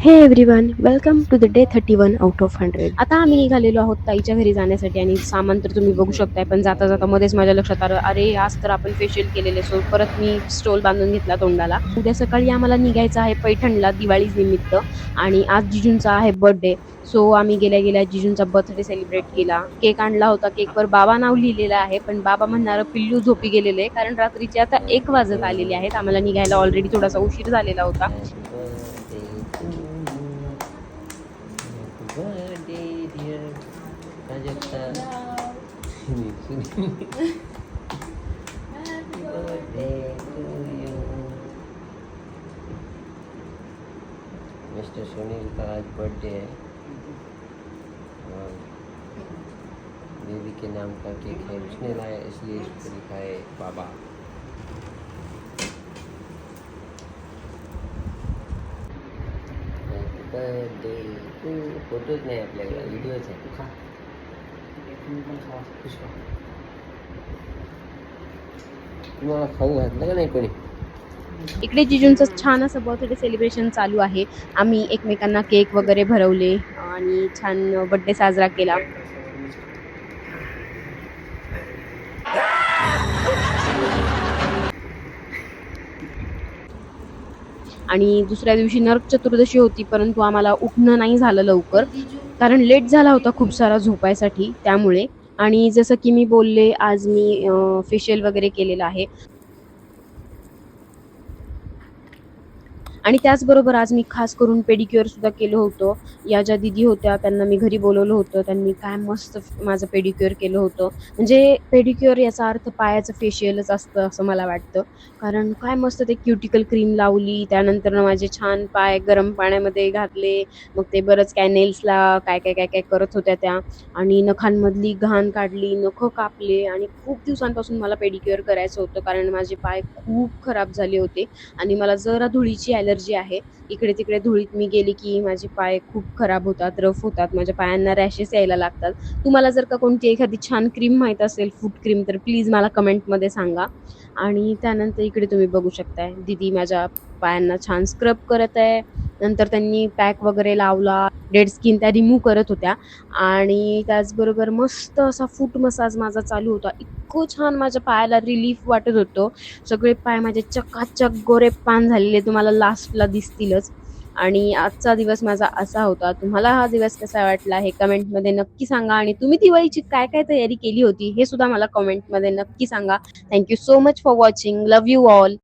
हे everyone, welcome to the day 31 out of 100. आता आम्ही निघालेलो आहोत ताईच्या घरी जाण्यासाठी आणि सामान तर तुम्ही बघू शकताय. पण जाता जाता मध्येच माझ्या लक्षात आलं, अरे आज तर आपण फेशियल केलेले. सो परत मी स्टोल बांधून घेतला तोंडाला. उद्या सकाळी आम्हाला निघायचं आहे पैठणला दिवाळी निमित्त आणि आज जिजूंचा आहे बर्थडे. सो आम्ही गेल्या गेल्या जिजूंचा बर्थडे सेलिब्रेट केला. केक आणला होता. केकवर बाबा नाव लिहिलेलं आहे, पण बाबा म्हणणार पिल्लू झोपी गेलेले, कारण रात्रीचे आता 1 वाजत आलेले आहेत. आम्हाला निघायला ऑलरेडी थोडासा उशीर झालेला होता. Birthday, dear Prajakta. Happy birthday to you. Mister Sunil का आज बर्थडे है और बेबी के नाम का केक है, उसने लाया इसलिए इस पर लिखा है बाबा. Happy birthday to फोटोज नाही आपल्याकडे, व्हिडिओज आहे. तुम्हाला खाऊ घातलं का नाही कोणी? इकडे जिजूंचं छान असं बर्थडे सेलिब्रेशन चालू आहे. आम्ही एकमेकांना केक वगैरे भरवले आणि छान बर्थडे साजरा केला. आणि दुसऱ्या दिवशी नरक चतुर्दशी होती, परंतु आम्हाला उठणं नाही झालं लवकर, कारण लेट झाला होता खूप सारा झोपायसाठी त्यामुळे. आणि जसं की मी बोलले, आज मी फेशियल वगैरे केलेलं आहे. आणि त्याचबरोबर आज मी खास करून पेडिक्युअर सुद्धा केलं होतं. या ज्या दीदी होत्या त्यांना मी घरी बोलवलं होतं. त्यांनी काय मस्त माझं पेडिक्युअर केलं होतं. म्हणजे पेडिक्युअर याचा अर्थ पायाचं फेशियलच असतं असं मला वाटतं. कारण काय मस्त ते क्युटिकल क्रीम लावली. त्यानंतर माझे छान पाय गरम पाण्यामध्ये घातले. मग ते बरंच काय नेल्सला काय काय काय काय करत होत्या त्या. आणि नखांमधली घाण काढली, नखं कापले. आणि खूप दिवसांपासून मला पेडिक्युअर करायचं होतं, कारण माझे पाय खूप खराब झाले होते आणि मला जरा धुळीची ॲलर्जी आहे. इकडे तिकडे धुळीत मी गेली की माझे पाय खूप खराब होतात, रफ होतात, माझ्या पायांना रॅशेस यायला लागतात. तुम्हाला जर का कोणती एखादी छान क्रीम माहीत असेल, फूट क्रीम, तर प्लीज मला कमेंटमध्ये सांगा. आणि त्यानंतर इकडे तुम्ही बघू शकताय दीदी माझ्या पायांना छान स्क्रब करत आहे. नंतर त्यांनी पॅक वगैरे लावला, डेड स्किन त्या रिमूव्ह करत होत्या. आणि त्याचबरोबर मस्त असा फूट मसाज माझा चालू होता. इतकं छान माझ्या पायाला रिलीफ वाटत होतं. सगळे पाय माझे चकाचक गोरे पान झालेले तुम्हाला लास्टला दिसतीलच. आणि आजचा दिवस माझा असा होता. तुम्हाला हा दिवस कसा वाटला हे कमेंटमध्ये नक्की सांगा. आणि तुम्ही दिवाळीची काय काय तयारी केली होती हे सुद्धा मला कमेंटमध्ये नक्की सांगा. Thank you so much for watching. Love you all.